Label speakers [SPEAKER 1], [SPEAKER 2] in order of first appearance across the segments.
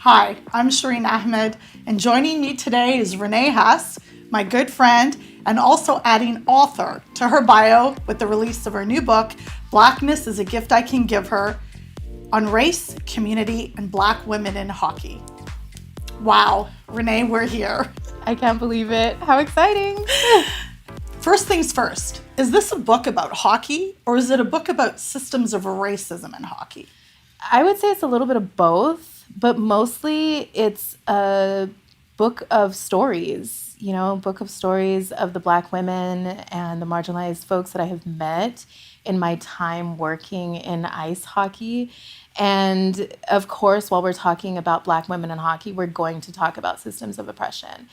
[SPEAKER 1] Hi, I'm Shireen Ahmed, and joining me today is Renee Hess, my good friend, and also adding author to her bio with the release of her new book, Blackness Is a Gift I Can Give Her, on race, community, and Black women in hockey. Wow, Renee, we're here.
[SPEAKER 2] I can't believe it. How exciting.
[SPEAKER 1] First things first, is this a book about hockey, or is it a book about systems of racism in hockey?
[SPEAKER 2] I would say it's a little bit of both, but mostly it's a book of stories, book of stories of the Black women and the marginalized folks that I have met in my time working in ice hockey. And of course, while we're talking about Black women in hockey, we're going to talk about systems of oppression.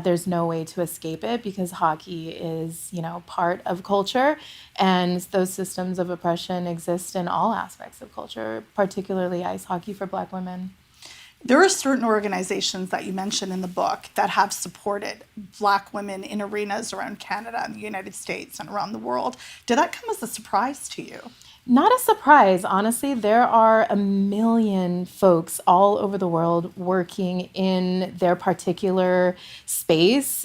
[SPEAKER 2] There's no way to escape it because hockey is, part of culture. And those systems of oppression exist in all aspects of culture, particularly ice hockey for Black women.
[SPEAKER 1] There are certain organizations that you mentioned in the book that have supported Black women in arenas around Canada and the United States and around the world. Did that come as a surprise to you?
[SPEAKER 2] Not a surprise, honestly. There are a million folks all over the world working in their particular space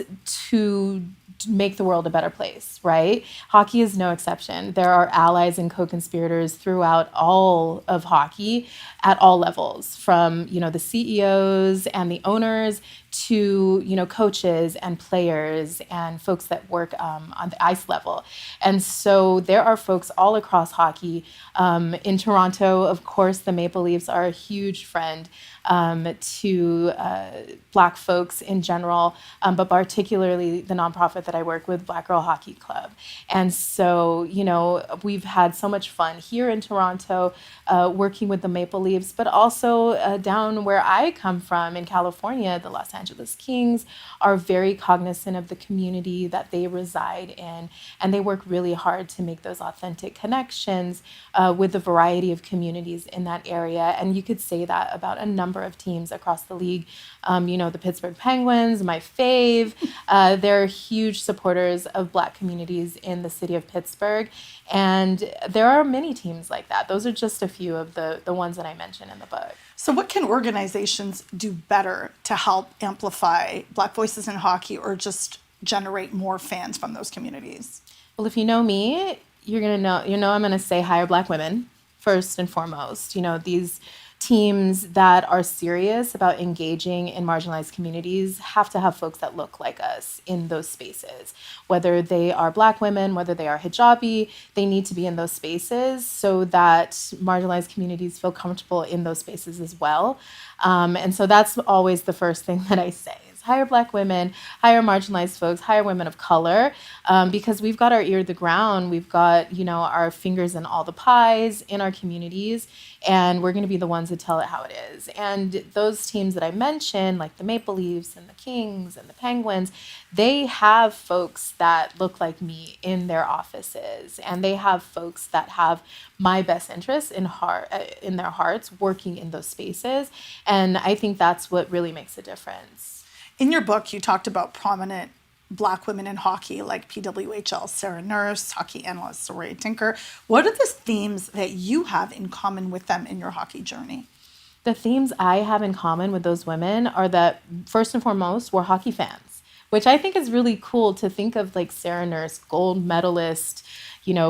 [SPEAKER 2] to make the world a better place, right? Hockey is no exception. There are allies and co-conspirators throughout all of hockey at all levels, from, the CEOs and the owners to, coaches and players and folks that work on the ice level. And so there are folks all across hockey. In Toronto, of course, the Maple Leafs are a huge friend to Black folks in general, but particularly the nonprofit that I work with, Black Girl Hockey Club. And so, we've had so much fun here in Toronto working with the Maple Leafs, but also down where I come from in California, the Los Angeles Kings are very cognizant of the community that they reside in, and they work really hard to make those authentic connections with a variety of communities in that area. And you could say that about a number of teams across the league. The Pittsburgh Penguins, my fave, they're huge supporters of Black communities in the city of Pittsburgh. And there are many teams like that. Those are just a few of the ones that I mentioned in the book.
[SPEAKER 1] So what can organizations do better to help amplify Black voices in hockey or just generate more fans from those communities?
[SPEAKER 2] Well, if you know me, you're going to know I'm going to say hire Black women first and foremost. These teams that are serious about engaging in marginalized communities have to have folks that look like us in those spaces. Whether they are Black women, whether they are hijabi, they need to be in those spaces so that marginalized communities feel comfortable in those spaces as well. And so that's always the first thing that I say. Hire Black women, hire marginalized folks, hire women of color, because we've got our ear to the ground. We've got, our fingers in all the pies in our communities, and we're going to be the ones that tell it how it is. And those teams that I mentioned, like the Maple Leafs and the Kings and the Penguins, they have folks that look like me in their offices, and they have folks that have my best interests in their hearts working in those spaces. And I think that's what really makes a difference.
[SPEAKER 1] In your book, you talked about prominent Black women in hockey like PWHL Sarah Nurse, hockey analyst Soraya Tinker. What are the themes that you have in common with them in your hockey journey?
[SPEAKER 2] The themes I have in common with those women are that, first and foremost, we're hockey fans, which I think is really cool to think of, like Sarah Nurse, gold medalist,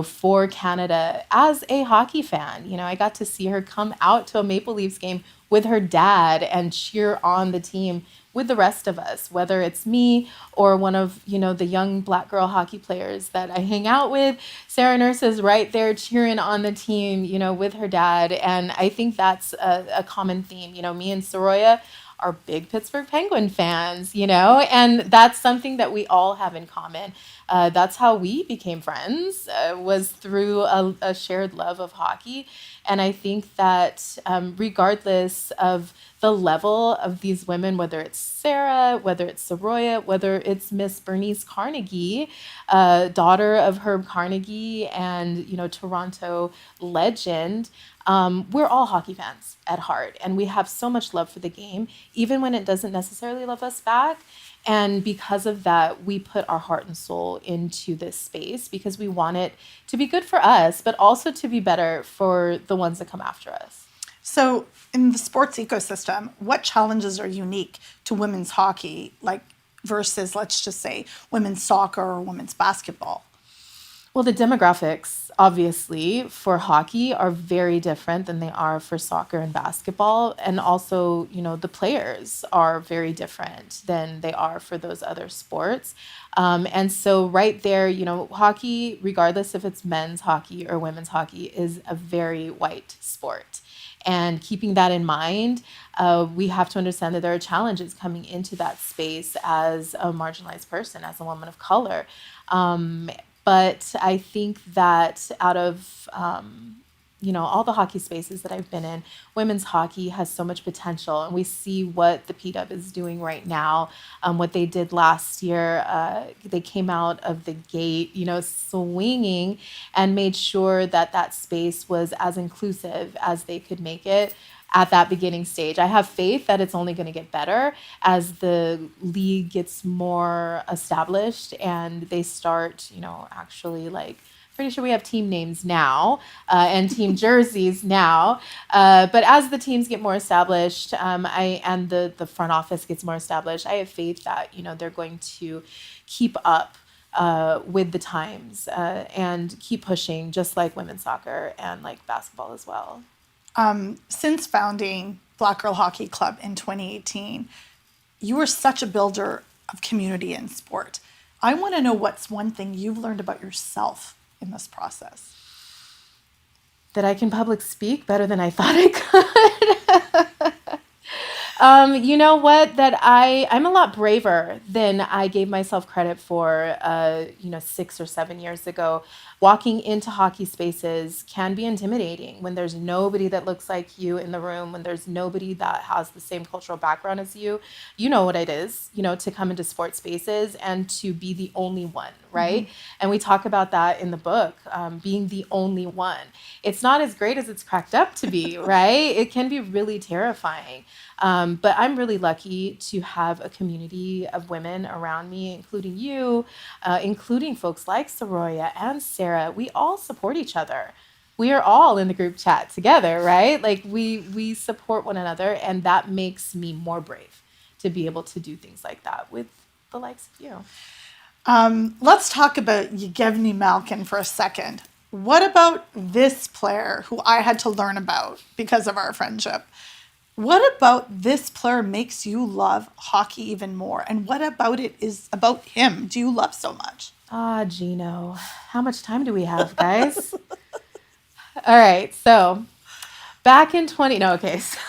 [SPEAKER 2] for Canada as a hockey fan. I got to see her come out to a Maple Leafs game with her dad and cheer on the team with the rest of us, whether it's me or one of, the young Black girl hockey players that I hang out with. Sarah Nurse is right there cheering on the team, with her dad. And I think that's a common theme. Me and Soraya are big Pittsburgh Penguin fans, and that's something that we all have in common. That's how we became friends, was through a shared love of hockey. And I think that regardless of the level of these women, whether it's Sarah, whether it's Soraya, whether it's Miss Bernice Carnegie, daughter of Herb Carnegie and, Toronto legend, we're all hockey fans at heart. And we have so much love for the game, even when it doesn't necessarily love us back. And because of that, we put our heart and soul into this space because we want it to be good for us, but also to be better for the ones that come after us.
[SPEAKER 1] So, in the sports ecosystem, what challenges are unique to women's hockey, like versus, let's just say, women's soccer or women's basketball?
[SPEAKER 2] Well, the demographics, obviously, for hockey are very different than they are for soccer and basketball. And also, the players are very different than they are for those other sports. And so, right there, hockey, regardless if it's men's hockey or women's hockey, is a very white sport. And keeping that in mind, we have to understand that there are challenges coming into that space as a marginalized person, as a woman of color. Um, but I think that out of all the hockey spaces that I've been in, women's hockey has so much potential, and we see what the PW is doing right now. What they did last year, they came out of the gate, swinging, and made sure that that space was as inclusive as they could make it at that beginning stage. I have faith that it's only going to get better as the league gets more established and they start, actually like pretty sure we have team names now and team jerseys now. But as the teams get more established, and the front office gets more established, I have faith that they're going to keep up with the times and keep pushing, just like women's soccer and like basketball as well.
[SPEAKER 1] Since founding Black Girl Hockey Club in 2018, you were such a builder of community in sport. I want to know what's one thing you've learned about yourself in this process.
[SPEAKER 2] That I can public speak better than I thought I could. You know what? That I'm a lot braver than I gave myself credit for, 6 or 7 years ago. Walking into hockey spaces can be intimidating when there's nobody that looks like you in the room, when there's nobody that has the same cultural background as you. You know what it is, to come into sports spaces and to be the only one, right? And we talk about that in the book, being the only one. It's not as great as it's cracked up to be, right? It can be really terrifying. But I'm really lucky to have a community of women around me, including you, including folks like Soroya and Sarah. We all support each other. We are all in the group chat together, right? Like we support one another, and that makes me more brave to be able to do things like that with the likes of you.
[SPEAKER 1] Let's talk about Grigori Malkin for a second. What about this player who I had to learn about because of our friendship? What about this player makes you love hockey even more? And what about it is about him do you love so much?
[SPEAKER 2] Ah, Gino, how much time do we have, guys? All right, so back in 20, no, okay. So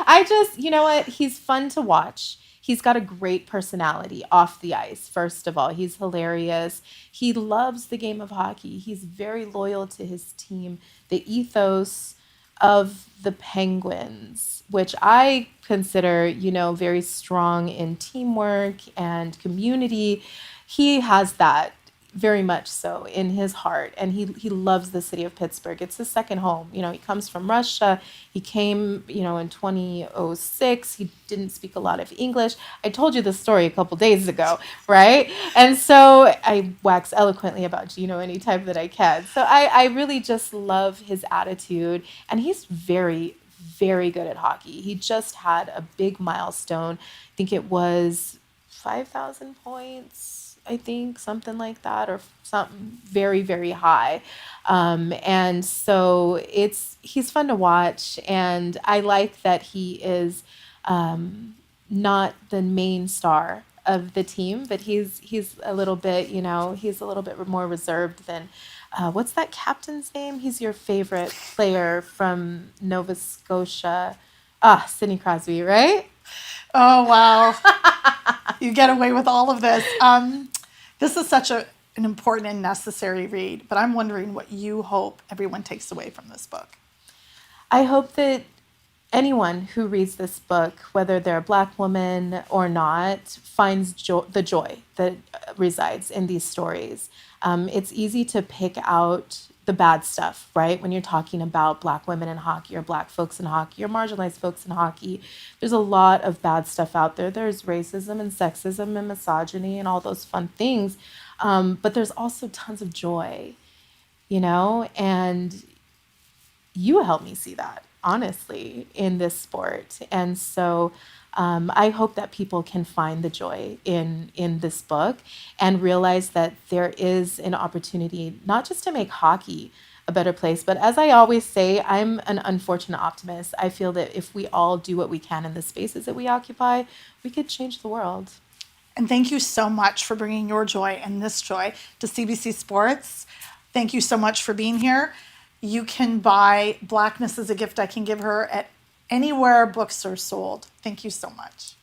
[SPEAKER 2] I just, you know what? He's fun to watch. He's got a great personality off the ice, first of all. He's hilarious. He loves the game of hockey. He's very loyal to his team. The ethos of the Penguins, which I consider, very strong in teamwork and community. He has that very much so in his heart, and he loves the city of Pittsburgh. It's his second home. He comes from Russia. He came, in 2006. He didn't speak a lot of English. I told you this story a couple days ago, right? And so I wax eloquently about Gino anytime that I can. So I really just love his attitude, and he's very, very good at hockey. He just had a big milestone. I think it was 5,000 points. I think something like that, or something very, very high. And so he's fun to watch. And I like that he is not the main star of the team, but he's a little bit, he's a little bit more reserved than, what's that captain's name? He's your favorite player from Nova Scotia. Sidney Crosby, right?
[SPEAKER 1] Oh, wow. You get away with all of this. This is such an important and necessary read, but I'm wondering what you hope everyone takes away from this book.
[SPEAKER 2] I hope that anyone who reads this book, whether they're a Black woman or not, finds the joy that resides in these stories. It's easy to pick out the bad stuff, right? When you're talking about Black women in hockey or Black folks in hockey or marginalized folks in hockey, there's a lot of bad stuff out there. There's racism and sexism and misogyny and all those fun things. But there's also tons of joy, and you helped me see that, honestly, in this sport. And so I hope that people can find the joy in this book and realize that there is an opportunity not just to make hockey a better place, but as I always say, I'm an unfortunate optimist. I feel that if we all do what we can in the spaces that we occupy, we could change the world.
[SPEAKER 1] And thank you so much for bringing your joy and this joy to CBC Sports. Thank you so much for being here. You can buy Blackness Is a Gift I Can Give Her at anywhere books are sold. Thank you so much.